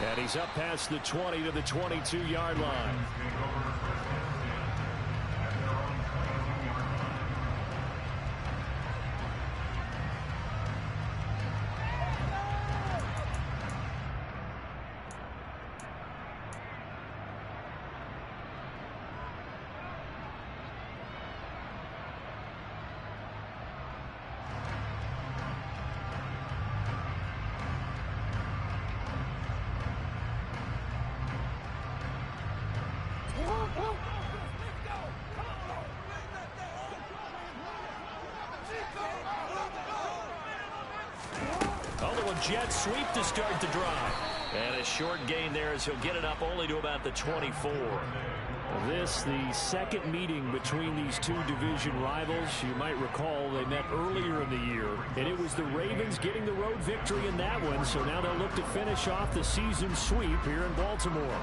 And he's up past the 20 to the 22-yard line. Jet sweep to start the drive. And a short gain there as he'll get it up only to about the 24. This, the second meeting between these two division rivals. You might recall they met earlier in the year, and it was the Ravens getting the road victory in that one. So now they'll look to finish off the season sweep here in Baltimore.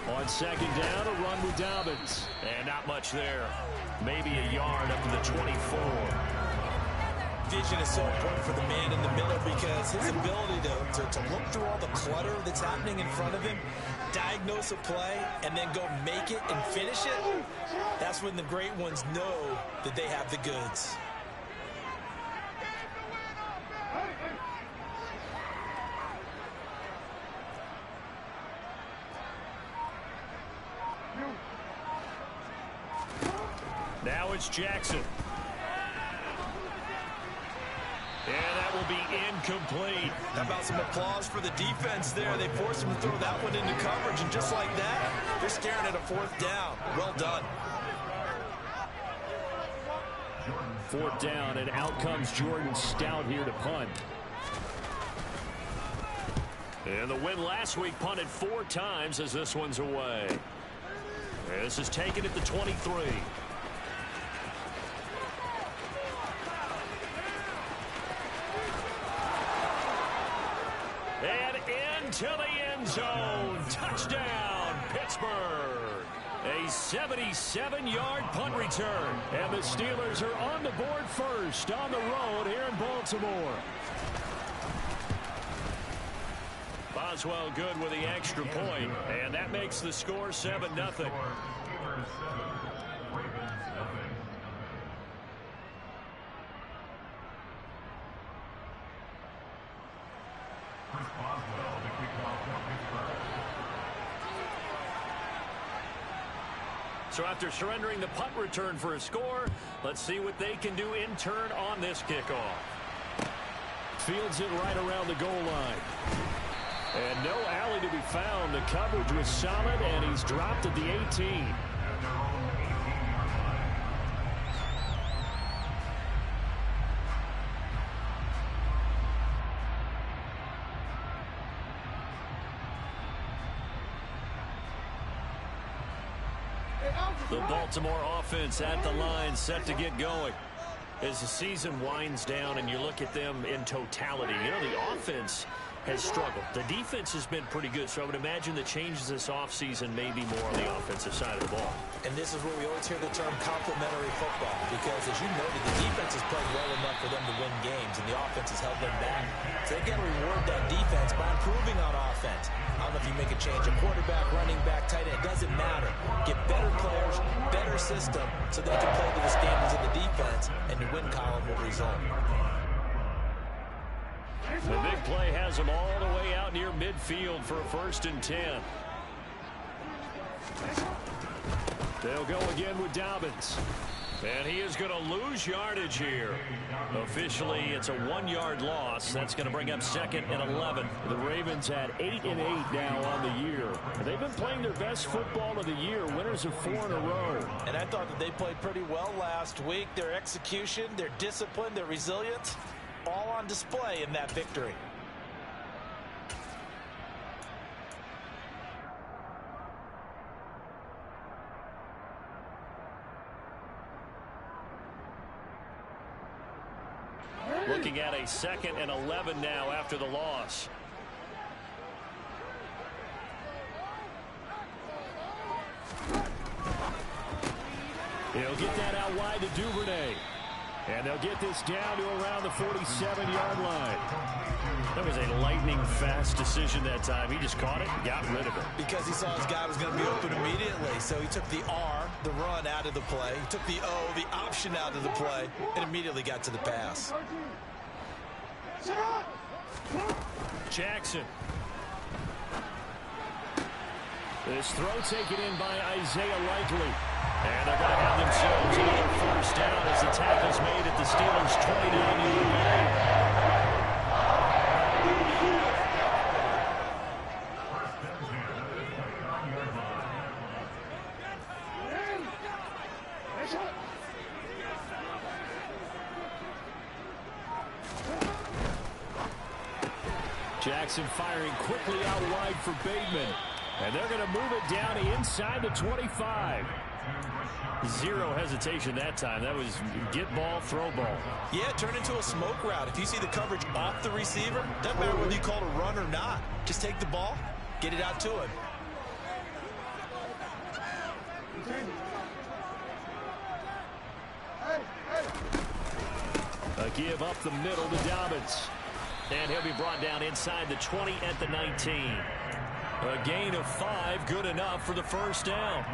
On second down, a run with Dobbins. And not much there. Maybe a yard up to the 24. Vision is so important for the man in the middle because his ability to look through all the clutter that's happening in front of him, diagnose a play, and then go make it and finish it, that's when the great ones know that they have the goods. Now it's Jackson. And that will be incomplete. How about some applause for the defense there? They forced him to throw that one into coverage, and just like that, they're staring at a fourth down. Well done. Fourth down, and out comes Jordan Stout here to punt. And the win last week punted 4 times as this one's away. This is taken at the 23. And into the end zone. Touchdown, Pittsburgh. A 77-yard punt return. And the Steelers are on the board first on the road here in Baltimore. Boswell good with the extra point, and that makes the score 7-0. So after surrendering the punt return for a score, let's see what they can do in turn on this kickoff. Fields it right around the goal line. And no alley to be found. The coverage was solid, and he's dropped at the 18. The Baltimore offense at the line, set to get going. As the season winds down and you look at them in totality, you know, the offense has struggled. The defense has been pretty good, so I would imagine the changes this offseason may be more on the offensive side of the ball. And this is where we always hear the term complementary football, because as you noted, the defense is playing well enough for them to win games, and the offense has held them back. So they've got to reward that defense by improving on offense. I don't know if you make a change, a quarterback, running back, tight end, it doesn't matter. Get better players, better system, so they can play to the standards of the defense, and the win column will result. The big play has them all the way out near midfield for a 1st and 10. They'll go again with Dobbins. And he is going to lose yardage here. Officially, it's a 1-yard loss. That's going to bring up 2nd and 11. The Ravens at 8-8 now on the year. They've been playing their best football of the year. Winners of 4 in a row. And I thought that they played pretty well last week. Their execution, their discipline, their resilience, all on display in that victory. Looking at a 2nd and 11 now after the loss. He'll get that out wide to Duvernay. And they'll get this down to around the 47-yard line. That was a lightning-fast decision that time. He just caught it and got rid of it. Because he saw his guy was going to be open immediately. So he took the R, the run, out of the play. He took the O, the option, out of the play, and immediately got to the pass. Jackson. This throw taken in by Isaiah Likely. And they're going to have themselves another first down as the tackle's made at the Steelers' 29-yard line. Jackson firing quickly out wide for Bateman. And they're going to move it down inside the 25. Zero hesitation that time. That was get ball, throw ball. Yeah, turn into a smoke route. If you see the coverage off the receiver, doesn't matter whether you call it a run or not. Just take the ball, get it out to him. A give up the middle to Dobbins. And he'll be brought down inside the 20 at the 19. A gain of 5, good enough for the first down.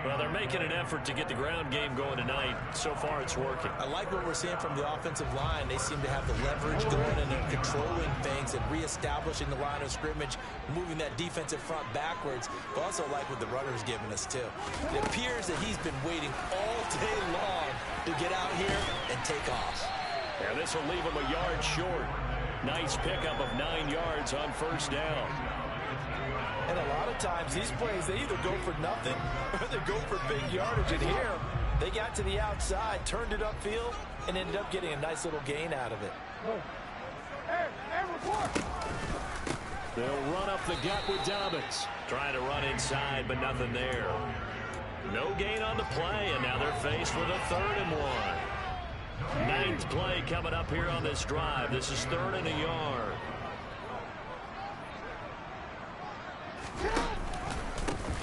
Well, they're making an effort to get the ground game going tonight. So far, it's working. I like what we're seeing from the offensive line. They seem to have the leverage going, and they're controlling things and reestablishing the line of scrimmage, moving that defensive front backwards. But also like what the runner's giving us, too. It appears that he's been waiting all day long to get out here and take off. Yeah, this will leave him a yard short. Nice pickup of 9 yards on first down. And a lot of times, these plays, they either go for nothing or they go for big yardage. And here, they got to the outside, turned it upfield, and ended up getting a nice little gain out of it. They'll run up the gut with Dobbins. Trying to run inside, but nothing there. No gain on the play, and now they're faced with a 3rd and 1. 9th play coming up here on this drive. This is 3rd and a yard.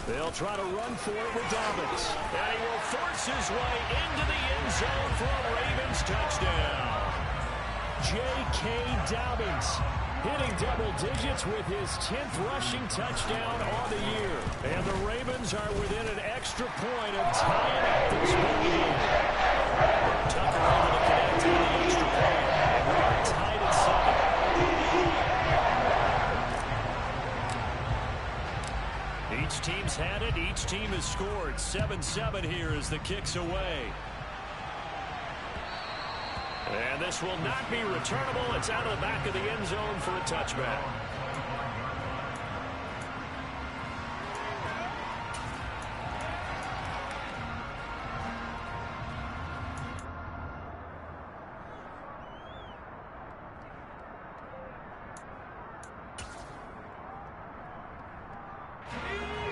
They'll try to run for it with Dobbins. And he will force his way into the end zone for a Ravens touchdown. J.K. Dobbins hitting double digits with his 10th rushing touchdown on the year. And the Ravens are within an extra point of tying up this ball game. Tucker able to connect to the extra point. And we are tied at 7. Each team's had it. Each team has scored. 7-7 here as the kick's away. And this will not be returnable. It's out of the back of the end zone for a touchback.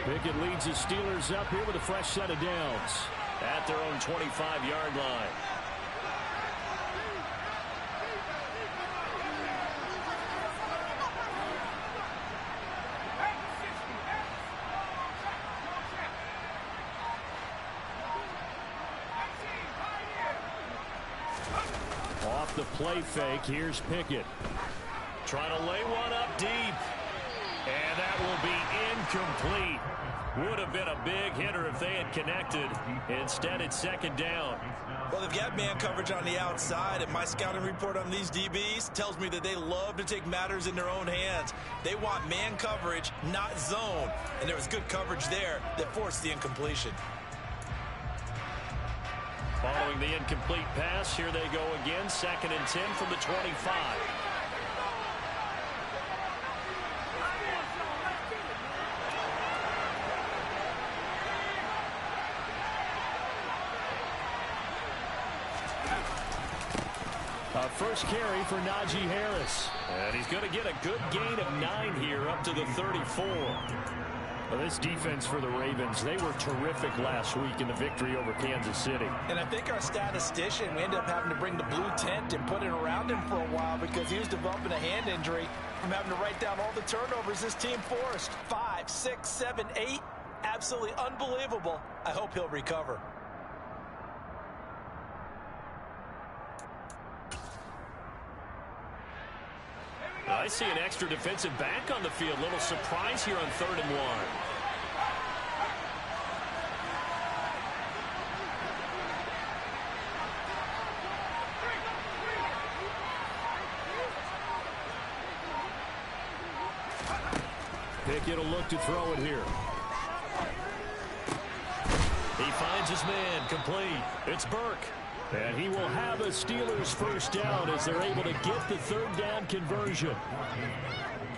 Pickett leads the Steelers up here with a fresh set of downs at their own 25-yard line. Off the play fake, here's Pickett. Trying to lay one up deep. And that will be incomplete. Would have been a big hitter if they had connected. Instead, it's 2nd down. Well, they've got man coverage on the outside, and my scouting report on these DBs tells me that they love to take matters in their own hands. They want man coverage, not zone. And there was good coverage there that forced the incompletion. Following the incomplete pass, here they go again. 2nd and 10 from the 25. First carry for Najee Harris. And he's going to get a good gain of 9 here up to the 34. Well, this defense for the Ravens, they were terrific last week in the victory over Kansas City. And I think our statistician, we ended up having to bring the blue tent and put it around him for a while because he was developing a hand injury from having to write down all the turnovers this team forced. 5, 6, 7, 8. Absolutely unbelievable. I hope he'll recover. I see an extra defensive back on the field. Little surprise here on 3rd and 1. Pickett will look to throw it here. He finds his man, complete. It's Burke. And he will have a Steelers first down as they're able to get the 3rd down conversion.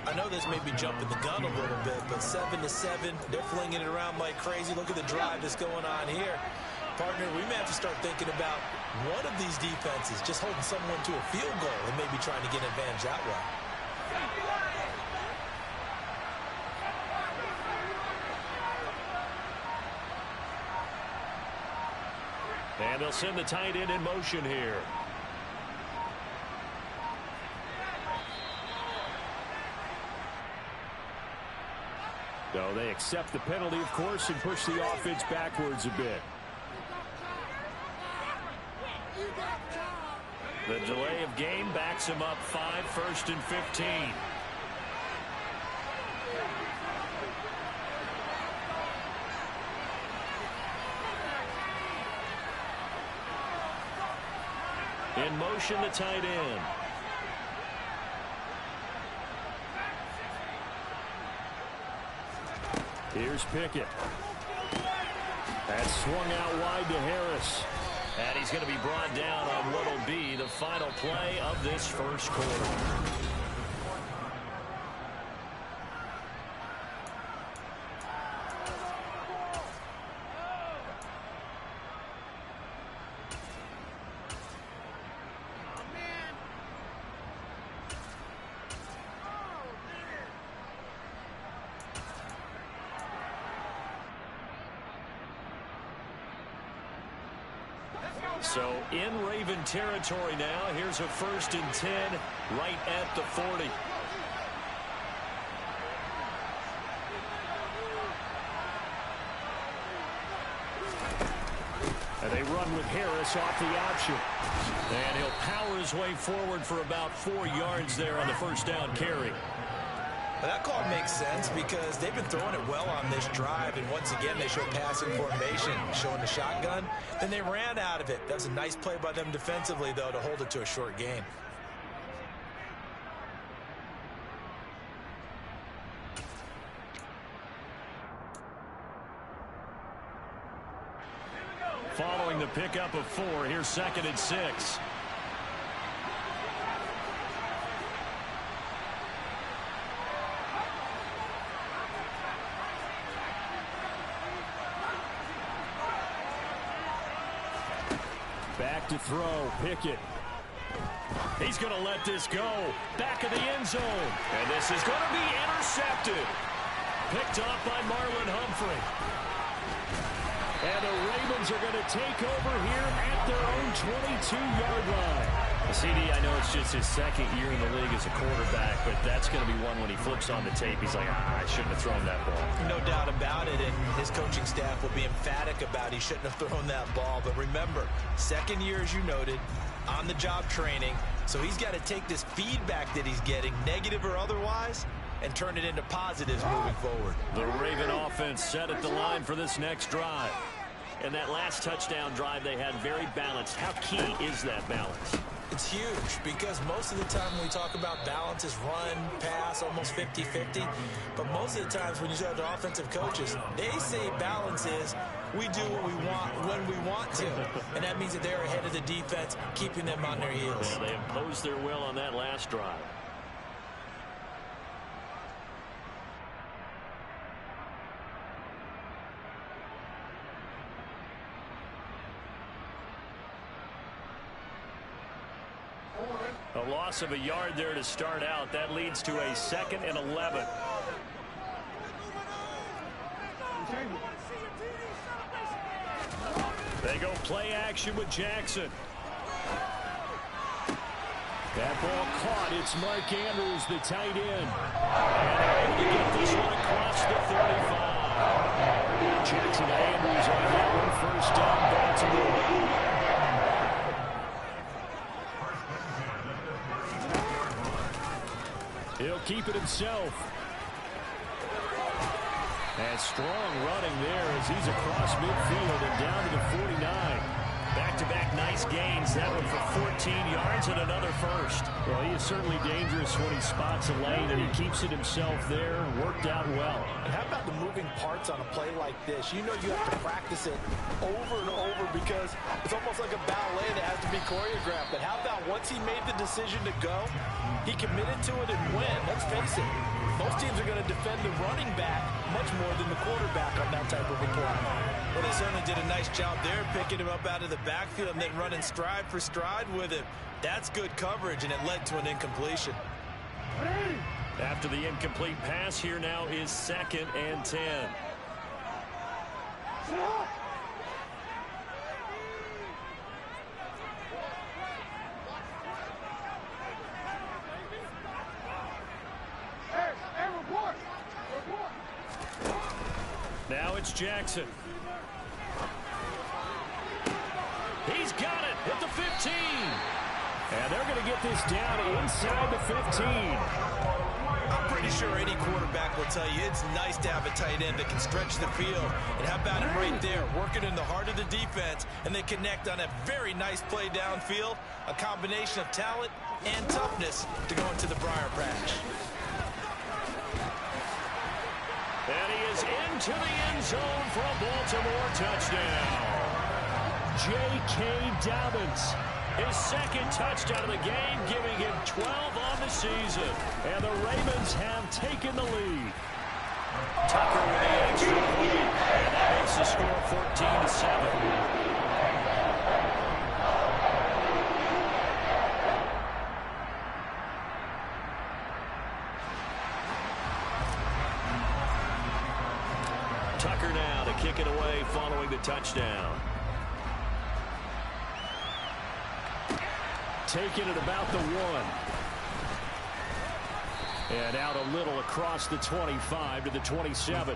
I know this may be jumping the gun a little bit, but 7-7, they're flinging it around like crazy. Look at the drive that's going on here. Partner, we may have to start thinking about one of these defenses just holding someone to a field goal and maybe trying to get an advantage that way. And they'll send the tight end in motion here. So they accept the penalty, of course, and push the offense backwards a bit. The delay of game backs him up 5, 1st and 15. In motion, the tight end. Here's Pickett. That's swung out wide to Harris. And he's going to be brought down on what will be the final play of this first quarter. So in Raven territory now. Here's a 1st and 10 right at the 40. And they run with Harris off the option. And he'll power his way forward for about 4 yards there on the first down carry. That call makes sense because they've been throwing it well on this drive, and once again they show passing formation, showing the shotgun. Then they ran out of it. That was a nice play by them defensively, though, to hold it to a short gain. Following the pickup of 4, here's 2nd and 6. Back to throw, Pickett. He's going to let this go. Back of the end zone. And this is going to be intercepted. Picked off by Marlon Humphrey. And the Ravens are going to take over here at their own 22-yard line. CD, I know it's just his 2nd year in the league as a quarterback, but that's going to be one when he flips on the tape. He's like, I shouldn't have thrown that ball. No doubt about it, and his coaching staff will be emphatic about he shouldn't have thrown that ball. But remember, 2nd year, as you noted, on-the-job training. So he's got to take this feedback that he's getting, negative or otherwise, and turn it into positives moving forward. The Raven offense set at the line for this next drive. And that last touchdown drive they had very balanced. How key is that balance? It's huge because most of the time when we talk about balance is run, pass, almost 50-50. But most of the times when you talk to offensive coaches, they say balance is we do what we want when we want to. And that means that they're ahead of the defense, keeping them on their heels. Yeah, they imposed their will on that last drive. A loss of a yard there to start out. That leads to a 2nd and 11. They go play action with Jackson. That ball caught. It's Mark Andrews, the tight end. And they're able to get this one across the 35. Jackson to Andrews on that one. First down, Baltimore. He'll keep it himself. And strong running there as he's across midfield and down to the 49. Back-to-back nice gains. That one for 14 yards and another first. Well, he is certainly dangerous when he spots a lane, and he keeps it himself there. Worked out well. And how about the moving parts on a play like this? You know you have to practice it over and over because it's almost like a ballet that has to be choreographed. But how about once he made the decision to go, he committed to it and went. Let's face it. Most teams are going to defend the running back much more than the quarterback on that type of a play. Well, they certainly did a nice job there, picking him up out of the backfield and then running stride for stride with him. That's good coverage, and it led to an incompletion. After the incomplete pass, here now is 2nd and 10. Now it's Jackson. He's got it at the 15. And they're going to get this down inside the 15. I'm pretty sure any quarterback will tell you it's nice to have a tight end that can stretch the field. And how about him right there, working in the heart of the defense, and they connect on a very nice play downfield, a combination of talent and toughness to go into the briar patch. And he is into the end zone for a Baltimore touchdown. J.K. Dobbins, his 2nd touchdown of the game, giving him 12 on the season. And the Ravens have taken the lead. Tucker with the extra point, and that makes the score 14-7. Tucker now to kick it away following the touchdown. Taking it about the 1. And out a little across the 25 to the 27.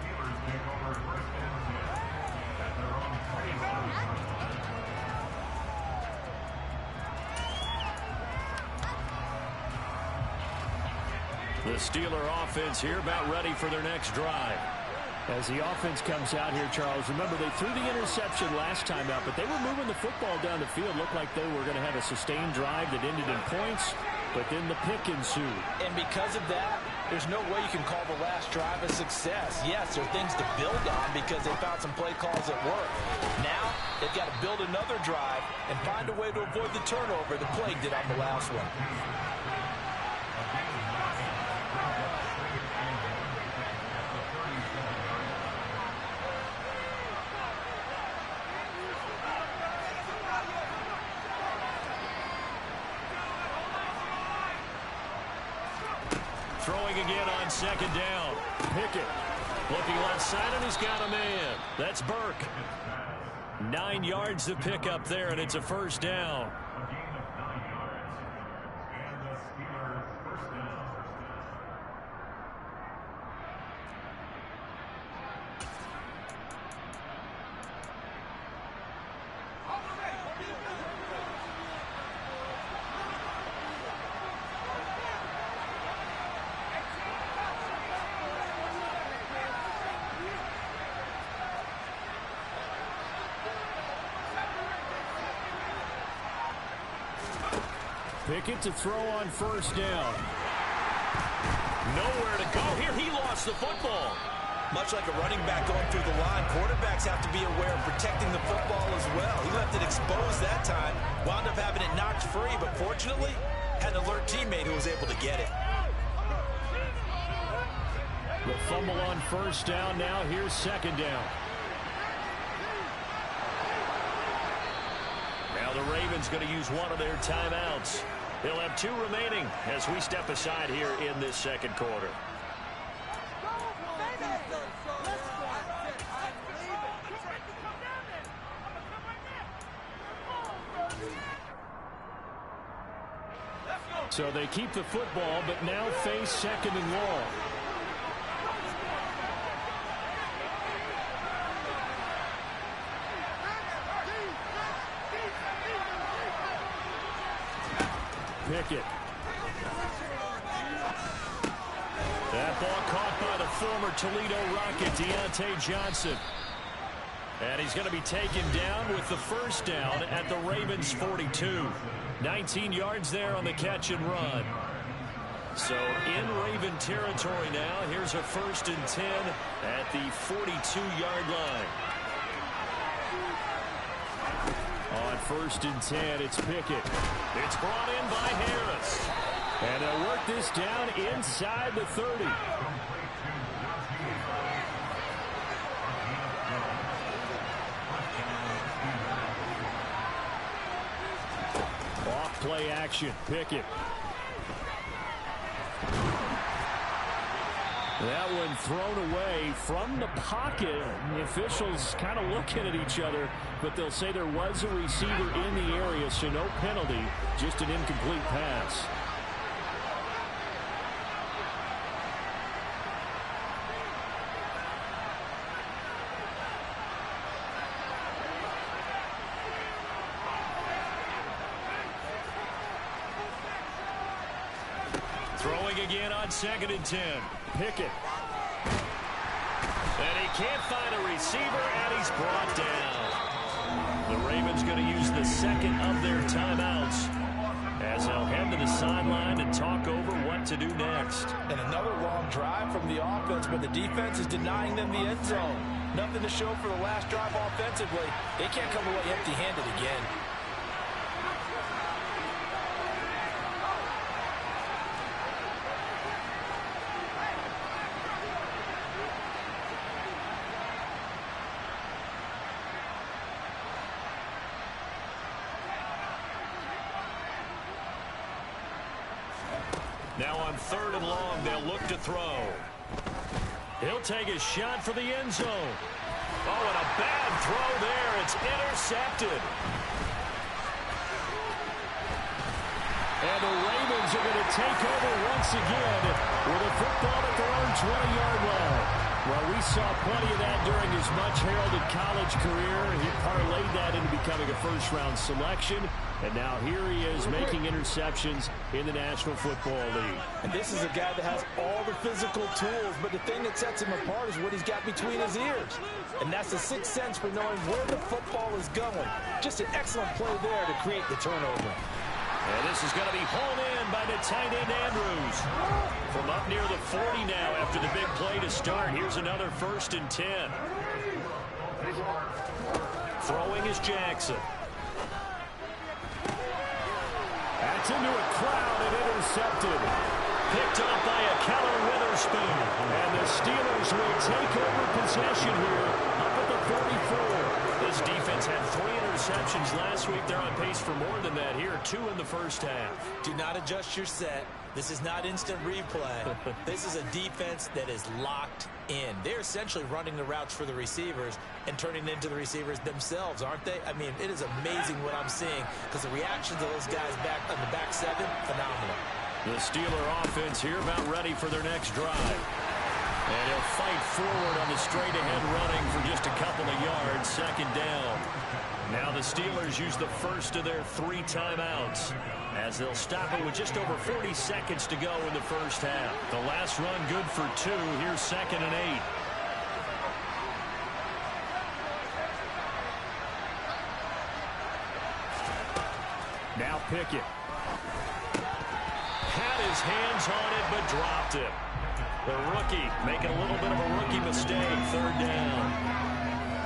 The Steeler offense here about ready for their next drive. As the offense comes out here, Charles, remember they threw the interception last time out, but they were moving the football down the field. Looked like they were going to have a sustained drive that ended in points, but then the pick ensued. And because of that, there's no way you can call the last drive a success. Yes, there are things to build on because they found some play calls that work. Now, they've got to build another drive and find a way to avoid the turnover the Plague did on the last one. Throwing again on 2nd down. Pickett looking left side, and he's got a man. That's Burke. 9 yards to pick up there, and it's a first down. Pickett to throw on first down. Nowhere to go here. He lost the football. Much like a running back going through the line, quarterbacks have to be aware of protecting the football as well. He left it exposed that time, wound up having it knocked free, but fortunately, had an alert teammate who was able to get it. The fumble on first down. Now here's 2nd down. Now the Ravens going to use one of their timeouts. They'll have 2 remaining as we step aside here in this 2nd quarter. So they keep the football, but now face second and long. Pickett. That ball caught by the former Toledo Rocket, Deontay Johnson. And he's going to be taken down with the first down at the Ravens 42. 19 yards there on the catch and run. So in Raven territory now. Here's a 1st and 10 at the 42-yard line. On 1st and 10, it's Pickett. It's brought in by Harris. And they'll work this down inside the 30. Off play action, Pickett. That one thrown away from the pocket. The officials kind of looking at each other, but they'll say there was a receiver in the area, so no penalty, just an incomplete pass. Throwing again on 2nd and 10. Pickett. And he can't find a receiver, and he's brought down. The Ravens going to use the second of their timeouts as they'll head to the sideline and talk over what to do next. And another long drive from the offense, but the defense is denying them the end zone. Nothing to show for the last drive offensively. They can't come away empty-handed again. Now on 3rd and long, they'll look to throw. He'll take a shot for the end zone. Oh, and a bad throw there. It's intercepted. And the Ravens are going to take over once again with a football at their own 20-yard line. Well, we saw plenty of that during his much-heralded college career. He parlayed that into becoming a first-round selection. And now here he is making interceptions in the National Football League. And this is a guy that has all the physical tools, but the thing that sets him apart is what he's got between his ears. And that's the sixth sense for knowing where the football is going. Just an excellent play there to create the turnover. And this is going to be hauled in by the tight end Andrews. From up near the 40 now after the big play to start. Here's another 1st and 10. Throwing is Jackson. That's into a crowd and intercepted. Picked up by a Keller Witherspoon. And the Steelers will take over possession here up at the 44. This defense had 3 interceptions last week. They're on pace for more than that here. 2 in the first half. Do not adjust your set. This is not instant replay. This is a defense that is locked in. They're essentially running the routes for the receivers and turning it into the receivers themselves, aren't they? I mean, it is amazing what I'm seeing because the reactions of those guys back on the back seven, phenomenal. The Steeler offense here about ready for their next drive. And he'll fight forward on the straight-ahead running for just a couple of yards. 2nd down. Now the Steelers use the first of their 3 timeouts as they'll stop it with just over 40 seconds to go in the first half. The last run good for 2. Here's 2nd and 8. Now Pickett. Had his hands on it but dropped it. The rookie making a little bit of a rookie mistake. 3rd down.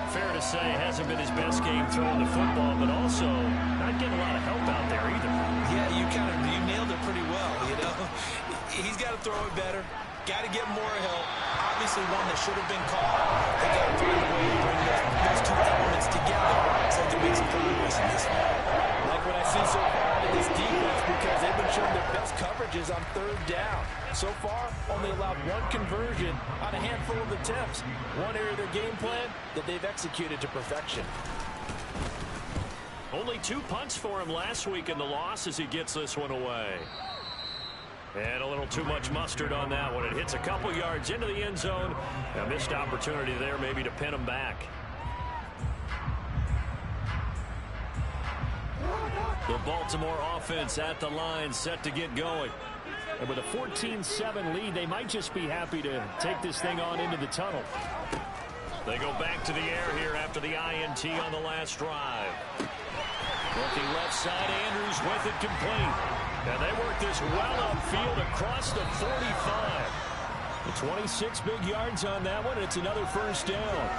Fair to say, hasn't been his best game throwing the football, but also not getting a lot of help out there either. Yeah, you nailed it pretty well, you know. He's got to throw it better. Got to get more help. Obviously one that should have been caught. They got to find a way to bring those 2 elements together so they can make some progress in this one. Like what I see so far in this defense because they've been showing their best coverages on 3rd down. So far, only allowed 1 conversion on a handful of attempts. One area of their game plan that they've executed to perfection. Only 2 punts for him last week in the loss as he gets this one away. And a little too much mustard on that one. It hits a couple yards into the end zone. A missed opportunity there maybe to pin them back. The Baltimore offense at the line, set to get going. And with a 14-7 lead, they might just be happy to take this thing on into the tunnel. They go back to the air here after the INT on the last drive. Looking left side, Andrews with it complete. And they work this well upfield across the 45. The 26 big yards on that one. It's another first down.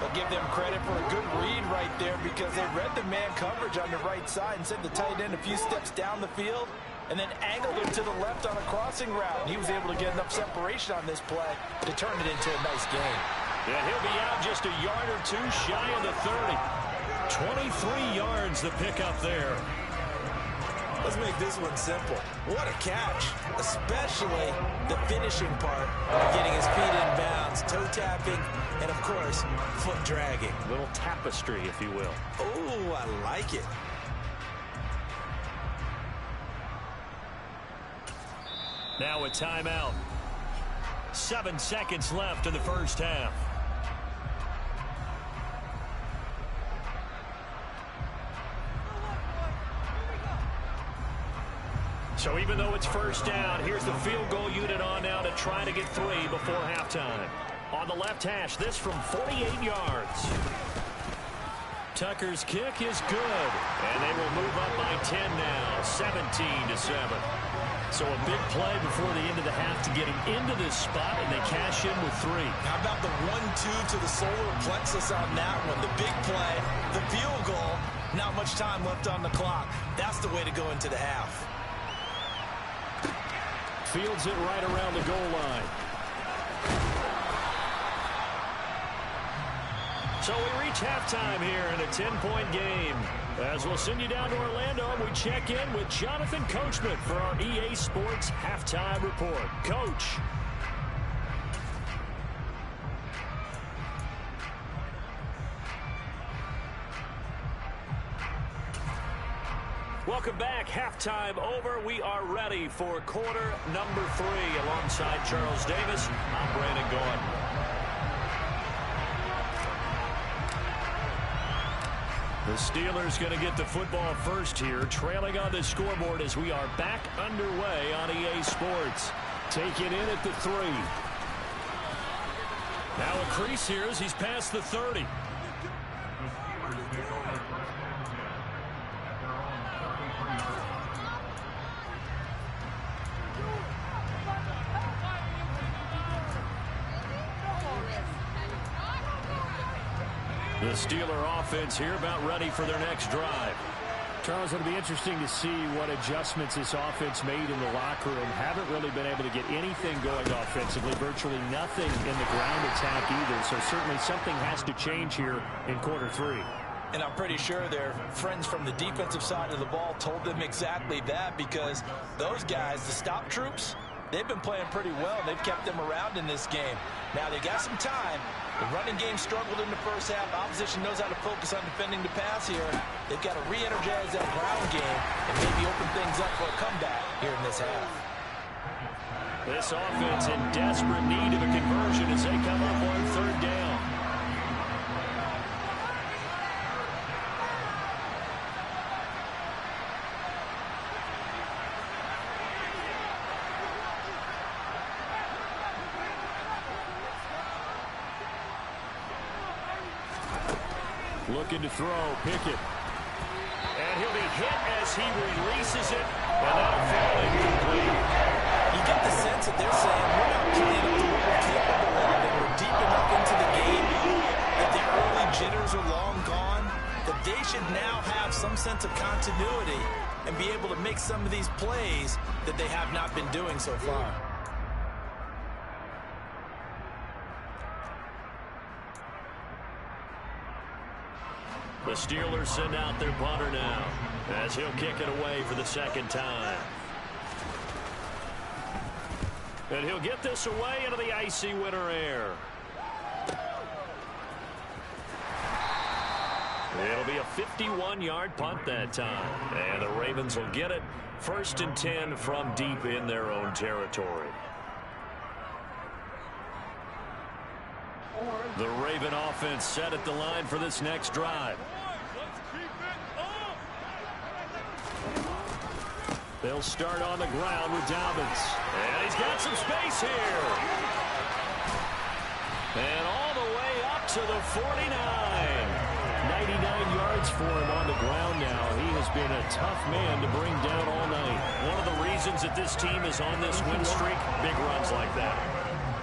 I'll give them credit for a good read right there because they read the man coverage on the right side and sent the tight end a few steps down the field and then angled him to the left on a crossing route. And he was able to get enough separation on this play to turn it into a nice game. Yeah, he'll be out just a yard or two shy of the 30. 23 yards the pickup there. Let's make this one simple. What a catch, especially the finishing part, getting his feet in bounds, toe tapping, and of course, foot dragging. Little tapestry, if you will. Oh, I like it. Now a timeout. 7 seconds left in the first half. So even though it's first down, here's the field goal unit on now to try to get 3 before halftime. On the left hash, this from 48 yards. Tucker's kick is good, and they will move up by 10 now, 17-7. So a big play before the end of the half to get him into this spot, and they cash in with 3. How about the 1-2 to the solar plexus on that one? The big play, the field goal, not much time left on the clock. That's the way to go into the half. Fields it right around the goal line. So we reach halftime here in a 10-point game. As we'll send you down to Orlando, we check in with Jonathan Coachman for our EA Sports Halftime Report. Coach. Welcome back. Halftime over. We are ready for quarter number 3. Alongside Charles Davis, I'm Brandon Gaudin. The Steelers going to get the football first here, trailing on the scoreboard as we are back underway on EA Sports. Take it in at the 3. Now a crease here as he's past the 30. The Steeler offense here about ready for their next drive. Charles, it'll be interesting to see what adjustments this offense made in the locker room. Haven't really been able to get anything going offensively, virtually nothing in the ground attack either. So certainly something has to change here in quarter 3. And I'm pretty sure their friends from the defensive side of the ball told them exactly that, because those guys, the stop troops, they've been playing pretty well. They've kept them around in this game. Now they got some time. The running game struggled in the first half. Opposition knows how to focus on defending the pass here. They've got to re-energize that ground game and maybe open things up for a comeback here in this half. This offense in desperate need of a conversion as they come up on 3rd down. Looking to throw, Pickett. And he'll be hit as he releases it. And that'll fall incomplete. You get the sense that they're saying we're not playing up to what we're capable of, and we're deep enough into the game that the early jitters are long gone, that they should now have some sense of continuity and be able to make some of these plays that they have not been doing so far. The Steelers send out their punter now as he'll kick it away for the 2nd time. And he'll get this away into the icy winter air. It'll be a 51-yard punt that time. And the Ravens will get it First and 10 from deep in their own territory. The Raven offense set at the line for this next drive. They'll start on the ground with Dobbins. And he's got some space here. And all the way up to the 49. 99 yards for him on the ground now. He has been a tough man to bring down all night. One of the reasons that this team is on this win streak, big runs like that.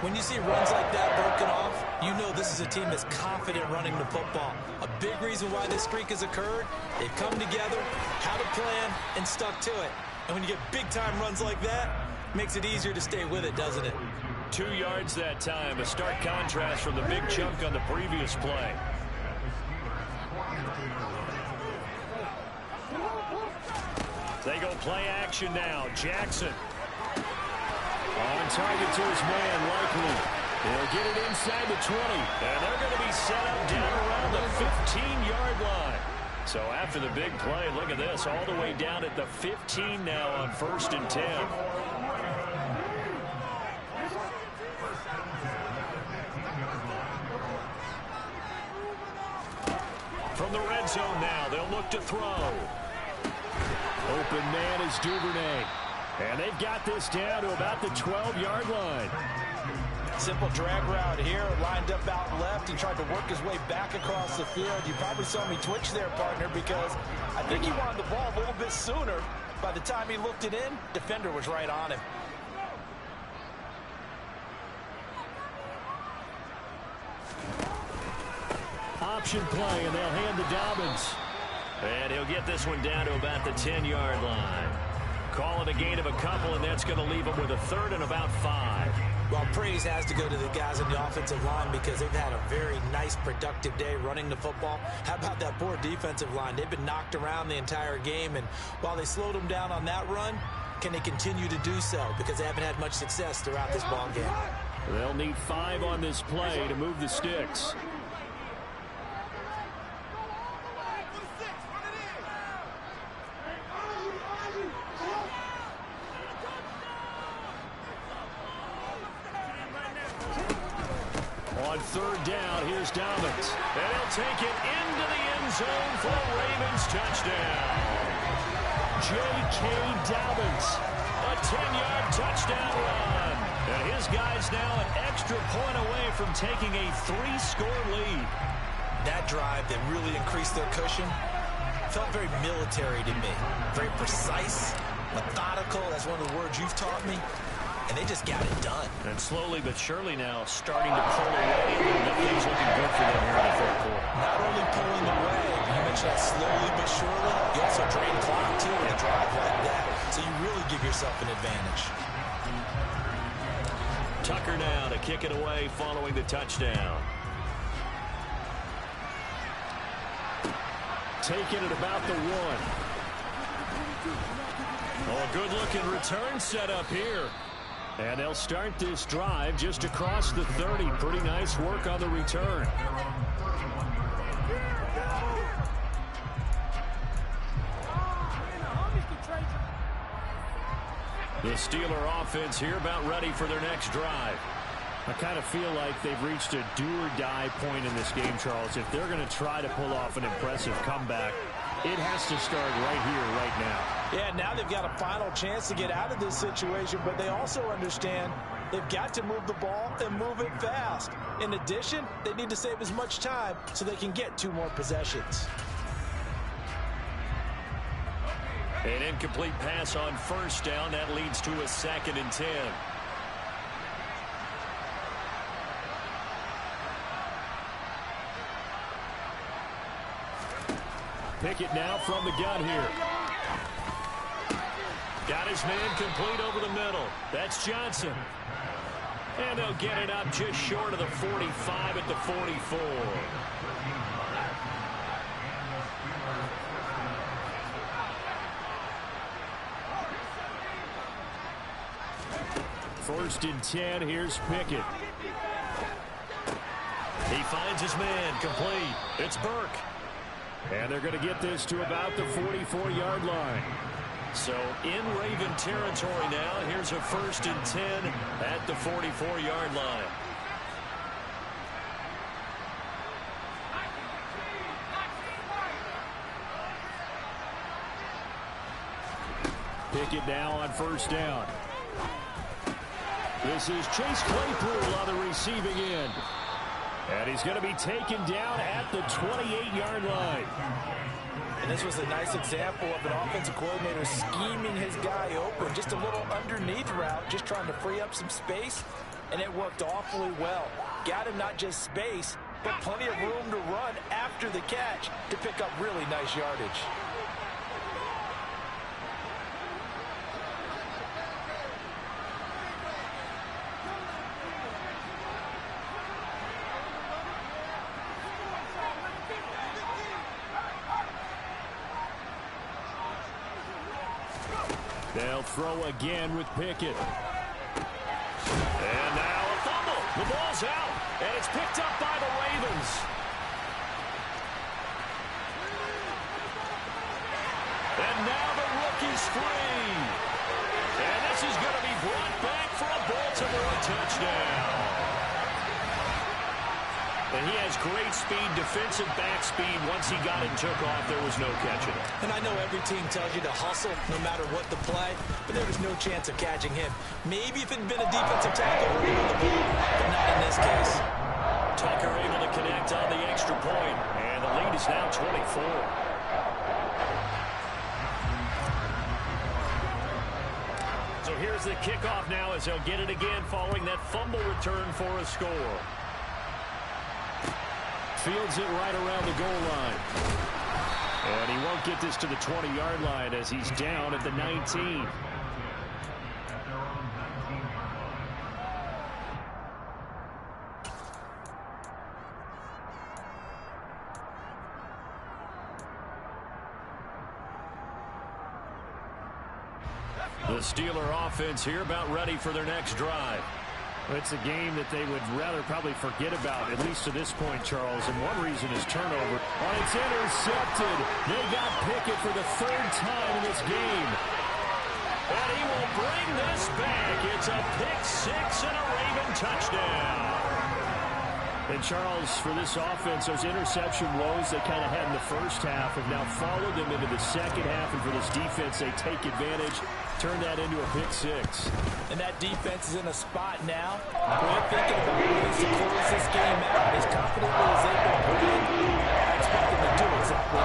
When you see runs like that broken off, you know this is a team that's confident running the football. A big reason why this streak has occurred, they've come together, had a plan, and stuck to it. And when you get big-time runs like that, it makes it easier to stay with it, doesn't it? 2 yards that time, a stark contrast from the big chunk on the previous play. They go play action now. Jackson. On target to his man, Likely. They'll get it inside the 20. And they're going to be set up down around the 15-yard line. So after the big play, look at this. All the way down at the 15 now on 1st and 10. From the red zone now, they'll look to throw. Open man is Duvernay. And they've got this down to about the 12-yard line. Simple drag route here, lined up out left and tried to work his way back across the field. You probably saw me twitch there, partner, because I think he wanted the ball a little bit sooner. By the time he looked it in, defender was right on him. Option play, and they'll hand to Dobbins. And he'll get this one down to about the 10-yard line. Call it a gain of a couple, and that's going to leave him with a 3rd and about 5. Well, praise has to go to the guys on the offensive line because they've had a very nice, productive day running the football. How about that poor defensive line? They've been knocked around the entire game, and while they slowed them down on that run, can they continue to do so? Because they haven't had much success throughout this ball game. They'll need 5 on this play to move the sticks. On 3rd down, here's Dobbins. And he'll take it into the end zone for a Ravens touchdown. J.K. Dobbins, a 10-yard touchdown run. And his guy's now an extra point away from taking a 3-score lead. That drive that really increased their cushion felt very military to me. Very precise, methodical. That's one of the words you've taught me. And they just got it done. And slowly but surely now starting to pull away. The things looking good for them here in the 3rd quarter. Not only pulling away, you mentioned that slowly but surely, you also drain clock too with a drive like that. So you really give yourself an advantage. Tucker now to kick it away following the touchdown. Taking it about the 1. Oh, a good-looking return set up here. And they'll start this drive just across the 30. Pretty nice work on the return. The Steeler offense here about ready for their next drive. I kind of feel like they've reached a do-or-die point in this game, Charles. If they're going to try to pull off an impressive comeback, it has to start right here, right now. Yeah, now they've got a final chance to get out of this situation, but they also understand they've got to move the ball and move it fast. In addition, they need to save as much time so they can get 2 more possessions. An incomplete pass on 1st down. That leads to a 2nd and 10. Pickett now from the gun here. Got his man complete over the middle. That's Johnson. And they'll get it up just short of the 45 at the 44. First and 10, here's Pickett. He finds his man complete. It's Burke. And they're going to get this to about the 44-yard line. So in Raven territory now. Here's a 1st and 10 at the 44-yard line. Pickett now on 1st down. This is Chase Claypool on the receiving end. And he's going to be taken down at the 28-yard line. And this was a nice example of an offensive coordinator scheming his guy open. Just a little underneath route, just trying to free up some space. And it worked awfully well. Got him not just space, but plenty of room to run after the catch to pick up really nice yardage. They'll throw again with Pickett. And now a fumble. The ball's out, and it's picked up by the Ravens. And now the rookie's free. And this is going to be brought back for a Baltimore touchdown. And he has great speed, defensive back speed. Once he got it and took off, there was no catching it. And I know every team tells you to hustle no matter what the play, but there was no chance of catching him. Maybe if it had been a defensive tackle, but not in this case. Tucker able to connect on the extra point, and the lead is now 24. So here's the kickoff now as they'll get it again following that fumble return for a score. Fields it right around the goal line. And he won't get this to the 20-yard line as he's down at the 19. The Steeler offense here about ready for their next drive. It's a game that they would rather probably forget about, at least to this point, Charles. And one reason is turnover. Oh, it's intercepted. They got Pickett for the 3rd time in this game. And he will bring this back. It's a pick 6 and a Raven touchdown. And, Charles, for this offense, those interception woes they kind of had in the first half have now followed them into the second half. And for this defense, they take advantage, turn that into a pick 6. And that defense is in a spot now where they're thinking about ways to close this game out. As confidently as they've been playing, I expect them to do exactly that.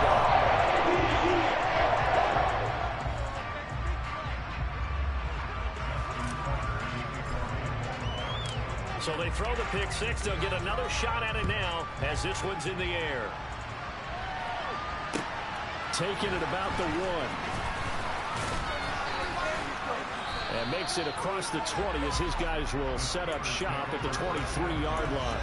So they throw the pick 6. They'll get another shot at it now as this one's in the air. Taking it about the 1. And makes it across the 20 as his guys will set up shop at the 23-yard line.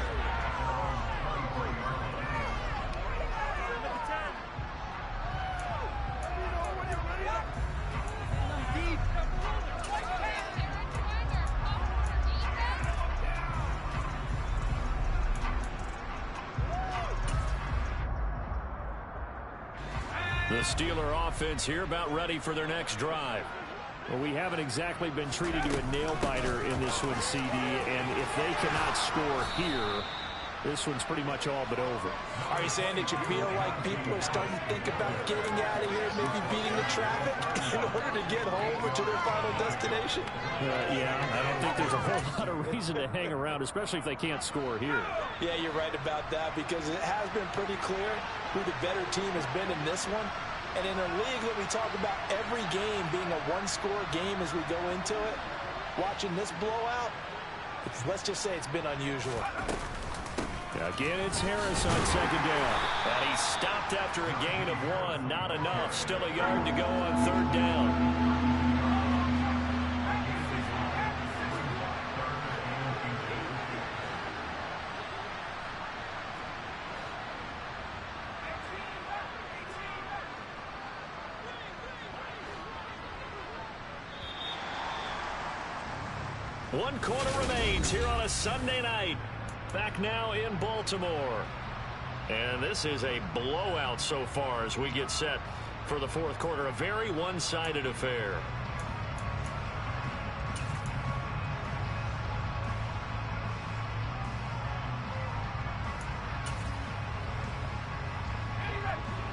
The Steeler offense here about ready for their next drive. Well, we haven't exactly been treated to a nail-biter in this one, CD, and if they cannot score here, this one's pretty much all but over. Are you saying that you feel like people are starting to think about getting out of here, maybe beating the traffic in order to get home or to their final destination? Yeah, I don't think there's a whole lot of reason to hang around, especially if they can't score here. Yeah, you're right about that because it has been pretty clear who the better team has been in this one. And in a league that we talk about every game being a one-score game as we go into it, watching this blowout, let's just say it's been unusual. Again, it's Harris on 2nd down. And he stopped after a gain of 1. Not enough. Still a yard to go on 3rd down. One quarter remains here on a Sunday night. Back now in Baltimore. And this is a blowout so far as we get set for the fourth quarter. A very one-sided affair.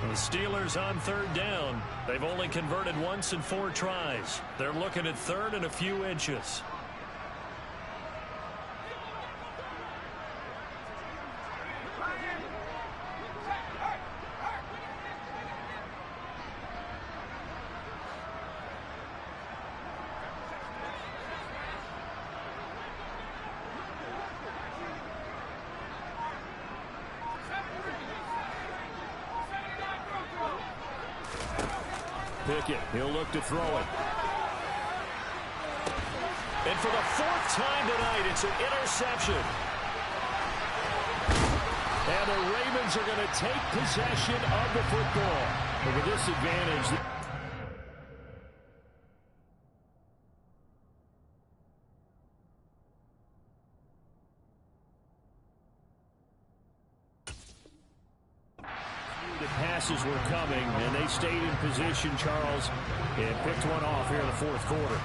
The Steelers on third down. They've only converted once in 4 tries. They're looking at third and a few inches. Pickett, he'll look to throw it. And for the 4th time tonight, it's an interception. And the Ravens are going to take possession of the football. But with this advantage... passes were coming, and they stayed in position, Charles, and picked one off here in the fourth quarter.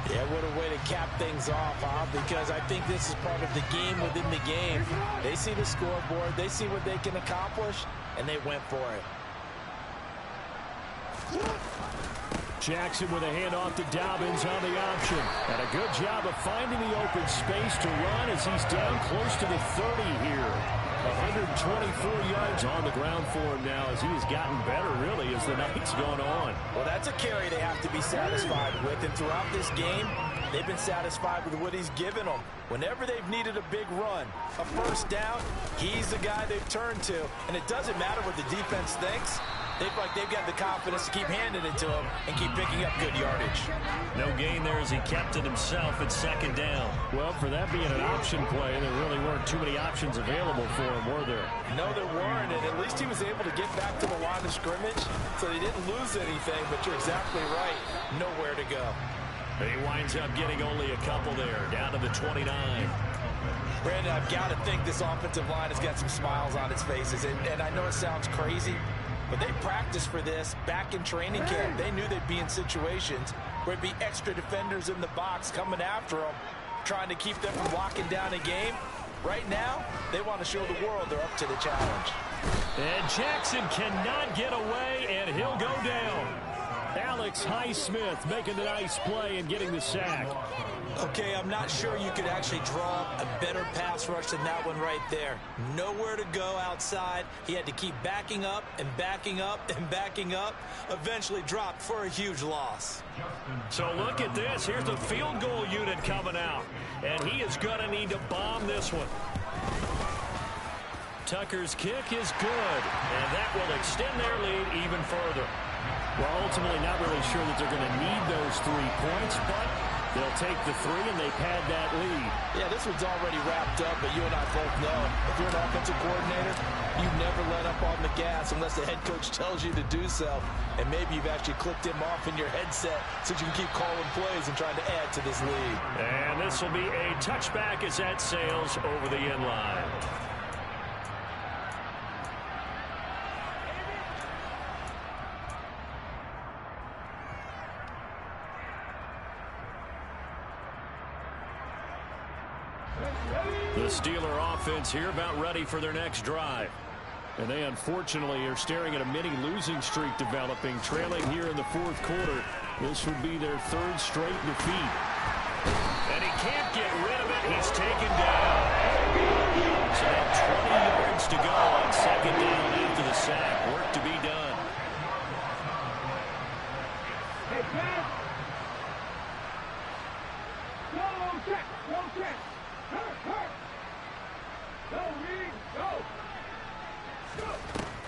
Yeah, what a way to cap things off, huh? Because I think this is part of the game within the game. They see the scoreboard, they see what they can accomplish, and they went for it. Jackson with a handoff to Dobbins on the option. And a good job of finding the open space to run as he's down close to the 30 here. 124 yards on the ground for him now as he has gotten better, really, as the night's gone on. Well, that's a carry they have to be satisfied with. And throughout this game, they've been satisfied with what he's given them. Whenever they've needed a big run, a first down, he's the guy they've turned to. And it doesn't matter what the defense thinks. They feel like they've got the confidence to keep handing it to him and keep picking up good yardage. No gain there as he kept it himself at second down. Well, for that being an option play, there really weren't too many options available for him, were there? No, there weren't, and at least he was able to get back to the line of scrimmage, so he didn't lose anything, but you're exactly right. Nowhere to go. He winds up getting only a couple there, down to the 29. Brandon, I've got to think this offensive line has got some smiles on its faces, and I know it sounds crazy, but they practiced for this back in training camp. They knew they'd be in situations where it'd be extra defenders in the box coming after them, trying to keep them from locking down a game. Right now, they want to show the world they're up to the challenge. And Jackson cannot get away, and he'll go down. Alex Highsmith making the nice play and getting the sack. Okay, I'm not sure you could actually draw a better pass rush than that one right there. Nowhere to go outside. He had to keep backing up and backing up and backing up. Eventually dropped for a huge loss. So look at this. Here's the field goal unit coming out. And he is going to need to bomb this one. Tucker's kick is good. And that will extend their lead even further. Well, ultimately not really sure that they're going to need those 3 points, but they'll take the 3 and they pad that lead. Yeah, this one's already wrapped up, but you and I both know if you're an offensive coordinator, you never let up on the gas unless the head coach tells you to do so. And maybe you've actually clicked him off in your headset so you can keep calling plays and trying to add to this lead. And this will be a touchback as that sails over the end line. The Steeler offense here about ready for their next drive. And they unfortunately are staring at a mini losing streak developing, trailing here in the fourth quarter. This would be their 3rd straight defeat. And he can't get rid of it. He's taken down. So now 20 yards to go on second down after the sack. Work to be done. Hey, Pat. Go, check. Go, check.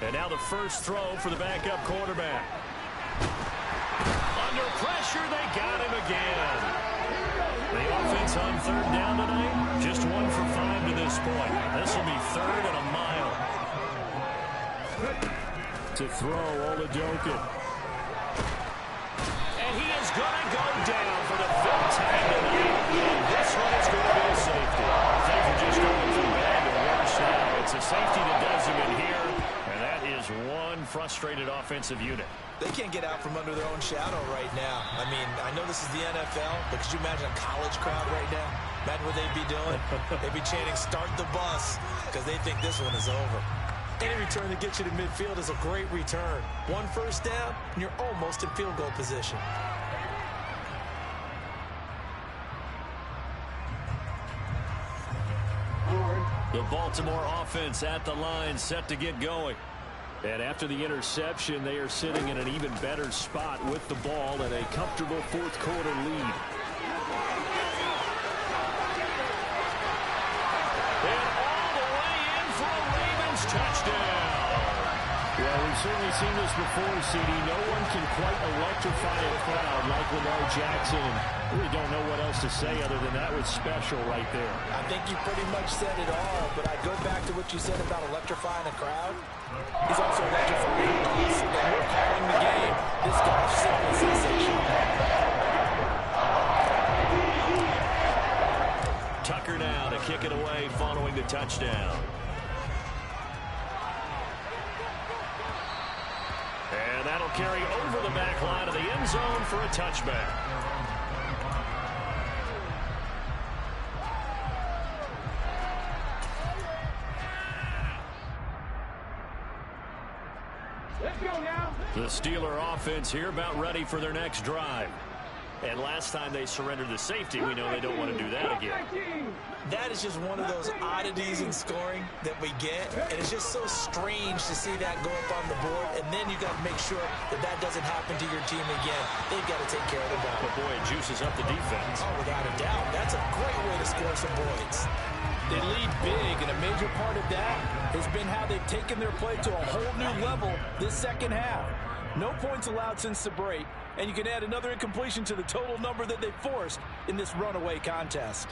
And now the first throw for the backup quarterback. Under pressure, they got him again. The offense on third down tonight, just 1 for 5 to this point. This will be 3rd and a mile. To throw, Oladokun. And he is going to go down for the 5th time tonight. And this one is going to be a safety. Things are just going from bad to worse now. It's a safety that does him in here. And that is one frustrated offense. offensive unit. They can't get out from under their own shadow right now. I mean, I know this is the NFL, but could you imagine a college crowd right now? Imagine what they'd be doing. They'd be chanting, "Start the bus," because they think this one is over. Any return that gets you to midfield is a great return. One first down, and you're almost in field goal position. The Baltimore offense at the line, set to get going. And after the interception, they are sitting in an even better spot with the ball and a comfortable fourth quarter lead. And all the way in for a Ravens touchdown. Well, we've certainly seen this before, CD. No one can quite electrify a crowd like Lamar Jackson. Really don't know what else to say other than that was special right there. I think you pretty much said it all, but I go back to what you said about electrifying a crowd. He's also electrifying us, and we're calling the game. This guy's simply sensational. Tucker now to kick it away following the touchdown. And that'll carry over the back line of the end zone for a touchback. Let's go now. The Steeler offense here about ready for their next drive. And last time they surrendered the safety, we know they don't want to do that again. That is just one of those oddities in scoring that we get, and it's just so strange to see that go up on the board, and then you got to make sure that that doesn't happen to your team again. They've got to take care of the ball. But boy, it juices up the defense. Oh, without a doubt. That's a great way to score some points. They lead big, and a major part of that has been how they've taken their play to a whole new level this second half. No points allowed since the break, and you can add another incompletion to the total number that they forced in this runaway contest.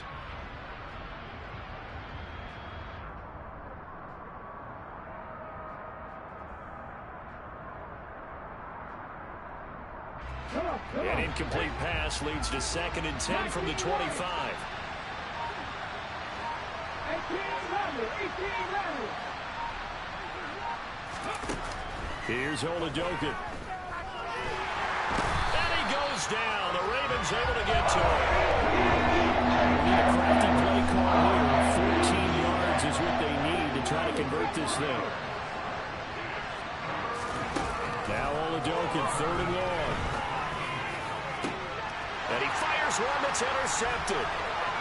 An incomplete pass leads to 2nd and 10 from the 25. 18-11. Here's Oladoka. And he goes down. The Ravens able to get to him. Need a crafty play call here. 14 yards is what they need to try to convert this thing. Now Oladoka, 3rd and long. And he fires one that's intercepted.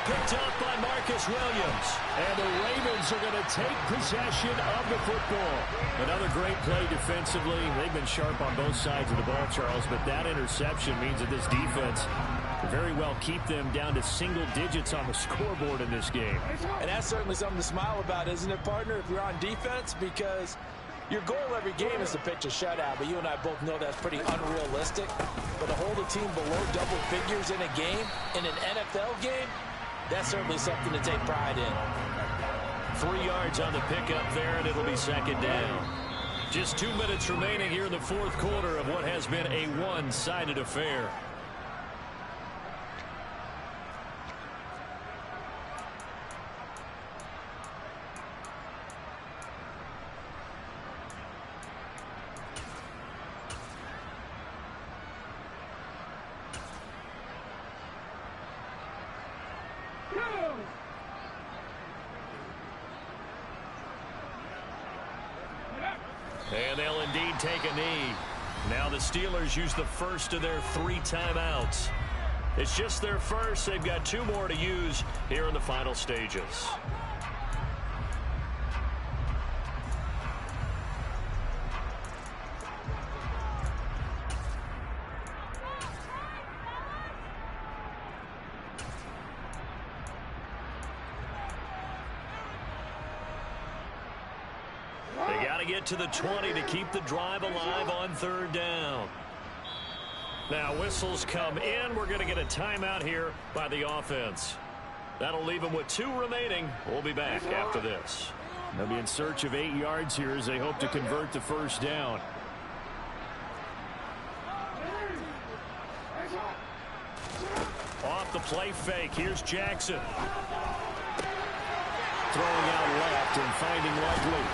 Picked up by Marcus Williams. And the Ravens are going to take possession of the football. Another great play defensively. They've been sharp on both sides of the ball, Charles, but that interception means that this defense will very well keep them down to single digits on the scoreboard in this game. And that's certainly something to smile about, isn't it, partner, if you're on defense? Because your goal every game is to pitch a shutout, but you and I both know that's pretty unrealistic. But to hold a team below double figures in a game, in an NFL game, that's certainly something to take pride in. 3 yards on the pickup there, and it'll be 2nd down. Just 2 minutes remaining here in the fourth quarter of what has been a one-sided affair. And they'll indeed take a knee. Now the Steelers use the first of their 3 timeouts. It's just their first. They've got 2 more to use here in the final stages. Get to the 20 to keep the drive alive on 3rd down. Now whistles come in. We're going to get a timeout here by the offense. That'll leave them with 2 remaining. We'll be back after this. They'll be in search of 8 yards here as they hope to convert the first down. Off the play fake. Here's Jackson. Throwing out left and finding Likely.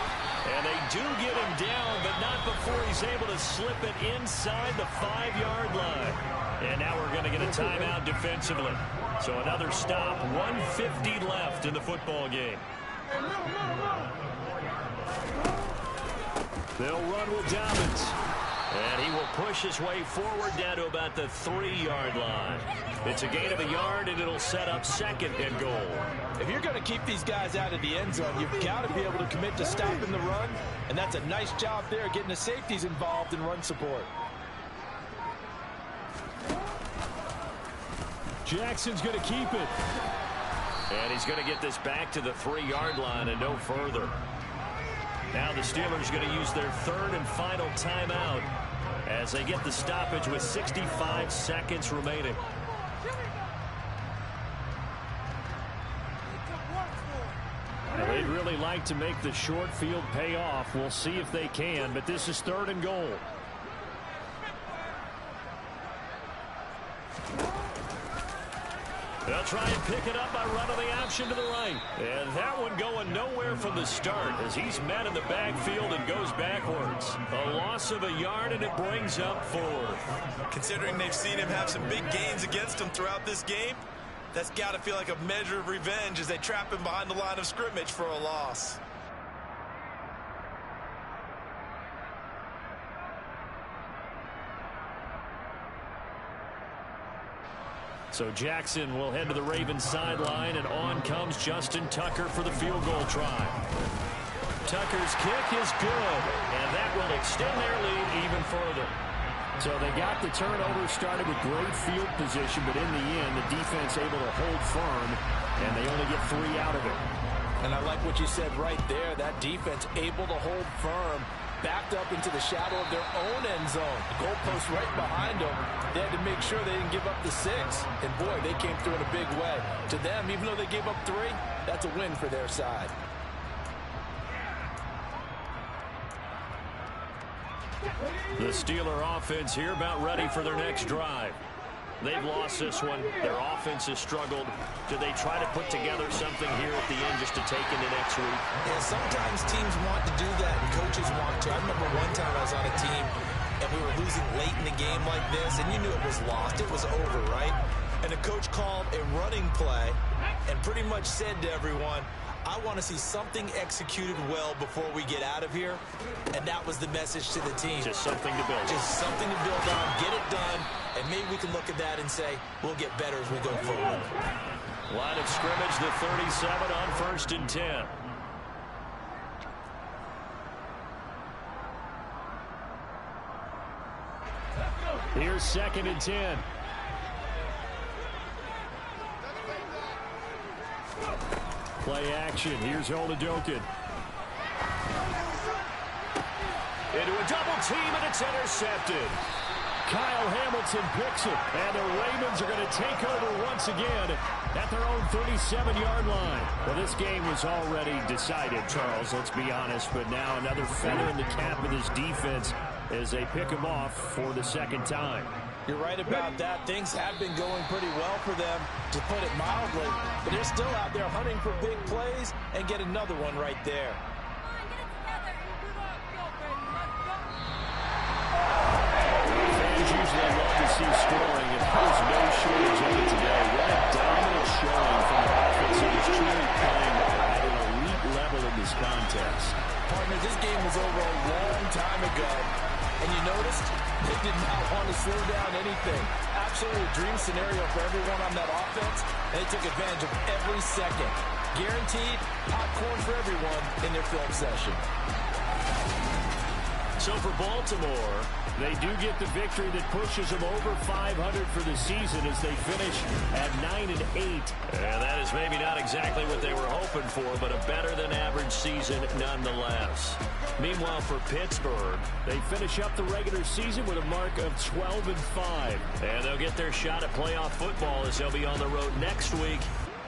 And they do get him down, but not before he's able to slip it inside the 5-yard line. And now we're going to get a timeout defensively. So another stop, 1:50 left in the football game. They'll run with Dobbins. And he will push his way forward down to about the 3-yard line. It's a gain of a yard, and it'll set up 2nd and goal. If you're going to keep these guys out of the end zone, you've got to be able to commit to stopping the run, and that's a nice job there getting the safeties involved in run support. Jackson's going to keep it. And he's going to get this back to the 3-yard line and no further. Now the Steelers going to use their 3rd and final timeout as they get the stoppage with 65 seconds remaining. Now they'd really like to make the short field pay off. We'll see if they can, but this is 3rd and goal. They'll try and pick it up by running the option to the right. And that one going nowhere from the start as he's met in the backfield and goes backwards. A loss of a yard, and it brings up 4th. Considering they've seen him have some big gains against him throughout this game, that's got to feel like a measure of revenge as they trap him behind the line of scrimmage for a loss. So Jackson will head to the Ravens sideline, and on comes Justin Tucker for the field goal try. Tucker's kick is good, and that will extend their lead even further. So they got the turnover, started with great field position, but in the end, the defense able to hold firm, and they only get 3 out of it. And I like what you said right there. That defense able to hold firm, backed up into the shadow of their own end zone. The goalpost right behind them. They had to make sure they didn't give up the 6. And, boy, they came through in a big way. To them, even though they gave up 3, that's a win for their side. The Steeler offense here about ready for their next drive. They've lost this one. Their offense has struggled. Do they try to put together something here at the end just to take into next week? Yeah, sometimes teams want to do that and coaches want to. I remember one time I was on a team and we were losing late in the game like this, and you knew it was lost. It was over, right? And the coach called a running play and pretty much said to everyone, I want to see something executed well before we get out of here. And that was the message to the team. Just something to build on. Just something to build on, get it done, and maybe we can look at that and say, we'll get better as we go forward. Line of scrimmage, the 37 on 1st and 10. Here's 2nd and 10. Play action. Here's Oladokun. Into a double team, and it's intercepted. Kyle Hamilton picks it, and the Ravens are going to take over once again at their own 37-yard line. Well, this game was already decided, Charles, let's be honest, but now another feather in the cap of this defense as they pick him off for the 2nd time. You're right about that. Things have been going pretty well for them, to put it mildly, but they're still out there hunting for big plays and get another one right there. Fans usually love to see scoring, and there's no shortage of it today. What a dominant showing from the offense who is truly playing at an elite level in this contest. Partner, this game was over a long time ago, and you noticed they did not want to slow down anything. Absolutely a dream scenario for everyone on that offense, and they took advantage of every second. Guaranteed popcorn for everyone in their film session. So for Baltimore, they do get the victory that pushes them over 500 for the season as they finish at 9-8. And that is maybe not exactly what they were hoping for, but a better-than-average season nonetheless. Meanwhile, for Pittsburgh, they finish up the regular season with a mark of 12-5. And they'll get their shot at playoff football as they'll be on the road next week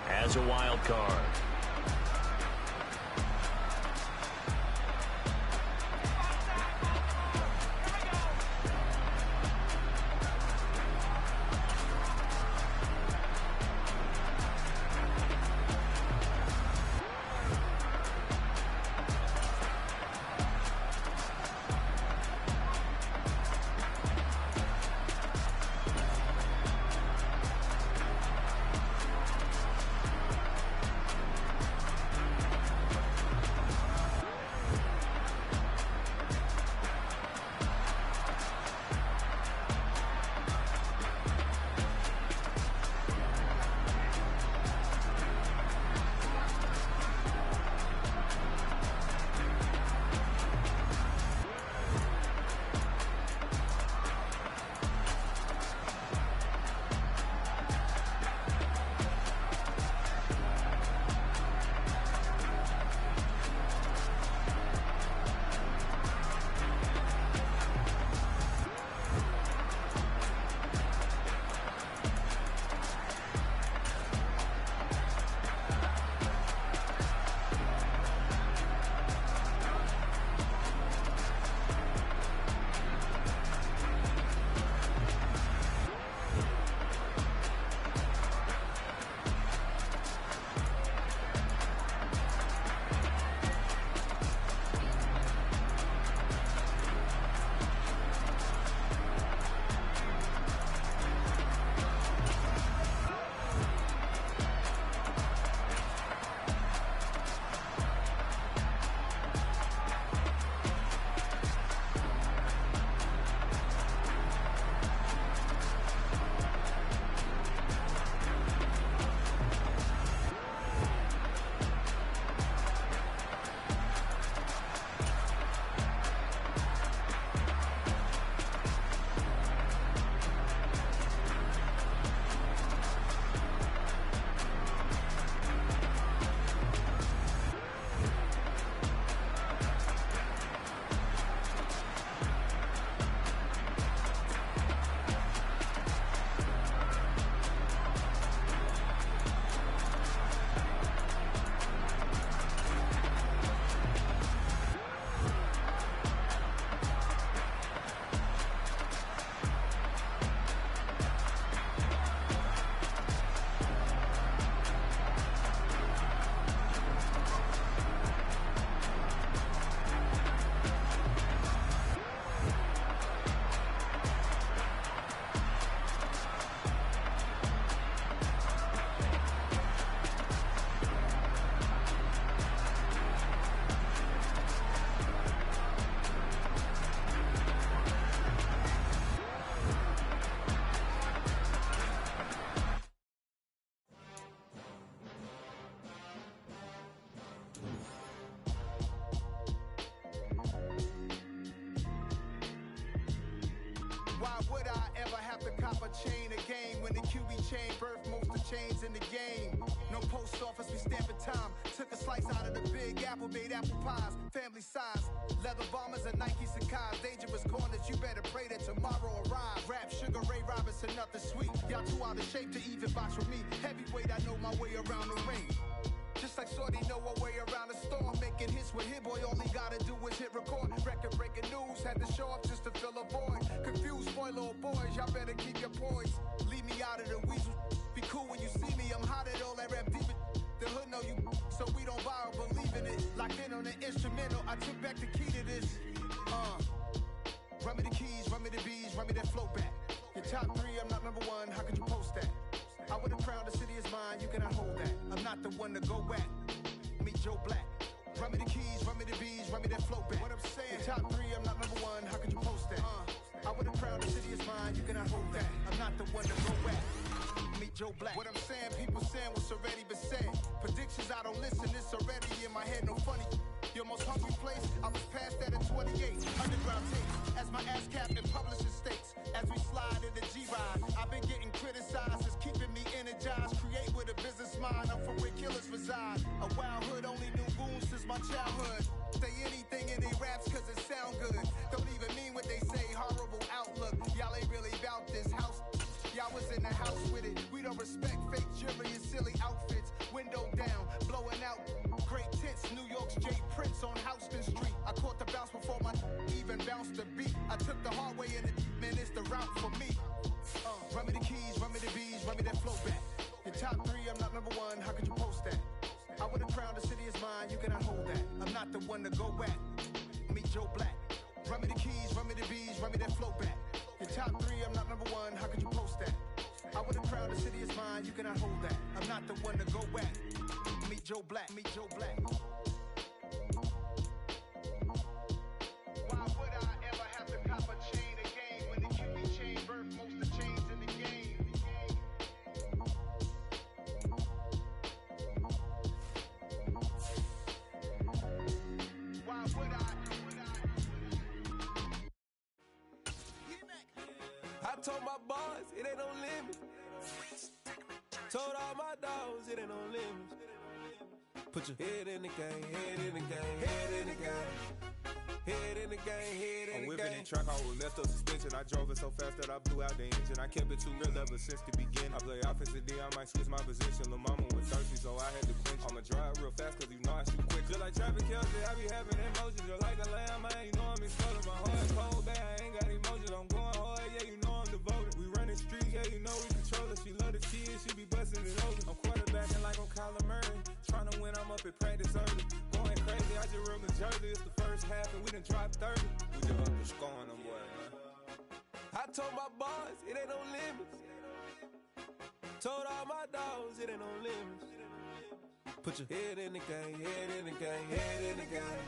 as a wild card. chain a game. When the QB chain birthed most of chains in the game. No post office, we stamping time. Took a slice out of the big apple, made apple pies. Family size, leather bombers and Nike Sacai's. Dangerous corners, you better pray that tomorrow arrive. Rap, Sugar Ray Robinson, nothing sweet. Y'all too out of shape to even box with me. Heavyweight, I know my way around the ring. Just like Shorty know her way around the storm. Making hits with Hit Boy, all he gotta do is hit record. Record-breaking news, had to show up just to fill a void. Confused, spoiled little boys, y'all better keep your poise. Leave me out of the weasel. Be cool when you see me, I'm hot at all that rap deep. The hood know you, so we don't borrow, believe in it. Locked in on the instrumental, I took back the key to this. Run me the keys, run me the bees, run me that flow back. Your top 3, I'm not number 1, how could you post that? I would have crowned the city is mine, you cannot hold that. I'm not the one to go back. Meet Joe Black. Run me the keys, run me the bees, run me that flow back. What I'm saying, your top 3, I'm not number 1, how could you post that? I would have crowned the city is mine, you cannot hold that. I'm not the one to go back. Meet Joe Black. What I'm saying, people saying what's already been said. Predictions, I don't listen, it's already in my head, no funny. Your most hungry place, I was past that at 28. Underground tapes, as my ass cap in publishing states. As we slide in the G-Ride, I've been getting criticized, it's keeping me energized. Create with a business mind, I'm from where killers reside. A wild hood, only knew goons since my childhood. Say anything in they raps cause it sound good. Don't even mean what they say, horrible outlook. Y'all ain't really about this house. Y'all was in the house with it. We don't respect fake jewelry and silly outfits. Window down, blowing out great tits. New York's Jay Prince on Houston Street. I caught the bounce before my even bounced the beat. I took the hard way in it, man, it's the route for me. Run me the keys, run me the bees, run me that flow back. Your top 3, I'm not number 1, how could you post that? I would have crowned the city is mine, you cannot hold that. I'm not the one to go back. Meet Joe Black. Run me the keys, run me the bees, run me that flow back. Your top 3, I'm not number 1, how could you post that? I would have crowned the city is mine, you cannot hold that. I'm not the one to go back. Meet Joe Black, meet Joe Black. Why would I ever have to cop a chain again when the QB chain birthed most of the chains in the game? Why would I? I told my boys, it ain't no limit. Told all my dogs, it ain't no limits. Put your head in the game, head in the game, head in the game. Head in the game, head in the game. I'm whipping the track, I was left up suspension. I drove it so fast that I blew out the engine. I kept it too real ever since the beginning. I play offensive D, I might switch my position. Lil' mama was thirsty, so I had to quench. I'ma drive real fast, cause you know I shoot quick. Just like traffic Kelsey, I be having emotions. Just like a lamb, I ain't know I'm exploding. My heart cold, babe, I ain't got emotions. I'm going hard, yeah, you know I'm devoted. We running streets, yeah, you know we control it. She love the kids, she be busting it open. I'm quarterbacking like I'm Kyler Murray. Trying to win, I'm up at practice early. Going crazy, I just real the jersey. It's the first half and we done dropped 30. We just up to scoring them, boy, man. I told my boys, it ain't no limits. Told all my dogs, it ain't no limits. Put your head in the game, head in the game, head in the game.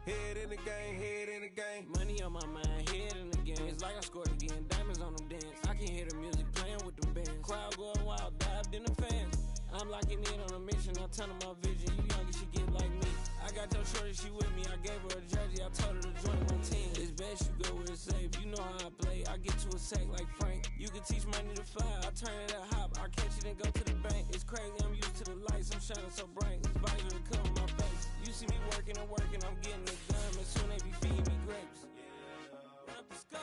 Head in the game, head in the game. Money on my mind, head in the game. It's like I scored again, diamonds on them dance. I can hear the music playing with them bands. Crowd going wild, dived in the fans. I'm locking in on a mission, I tell her my vision. You young, you should get like me. I got your shorty, she with me. I gave her a jersey, I told her to join my team. It's best you go where it's safe. You know how I play, I get to a sack like Frank. You can teach money to fly, I turn it up hop. I catch it and go to the bank. It's crazy, I'm used to the lights, I'm shining so bright. This visor to cover my face. You see me working and working, I'm getting it done. And soon they be feeding me grapes.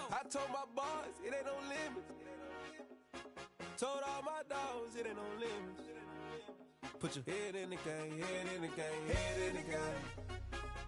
I told my boys, it ain't no limits. Told all my dogs, it ain't no limits. Put your head in the game, head in the game, head in the game.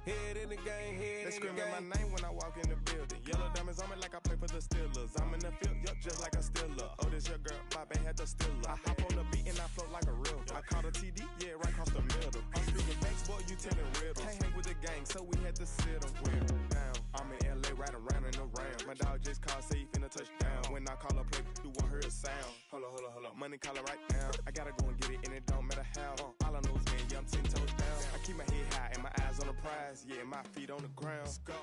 Head in the game, head in the game. They screaming my name when I walk in the building. Yellow diamonds on me like I play for the Steelers. I'm in the field, yup, just like a Steeler. Oh, this your girl, my band had the Steeler. I hop on the beat and I float like a real. I caught a TD, yeah, right across the middle. I'm speaking facts, boy, you telling riddles. Can't hang with the gang, so we had to sit them well down. I'm in LA, riding around in the round. My dog just called, say he finna touchdown. When I call a play, you won't hear a sound. Hold up, money call it right now. I gotta go and get it, and it don't matter how. All I know is I'm 10 toes down. I keep my head high and my eyes on the prize. Yeah, my feet on the ground. Let's go.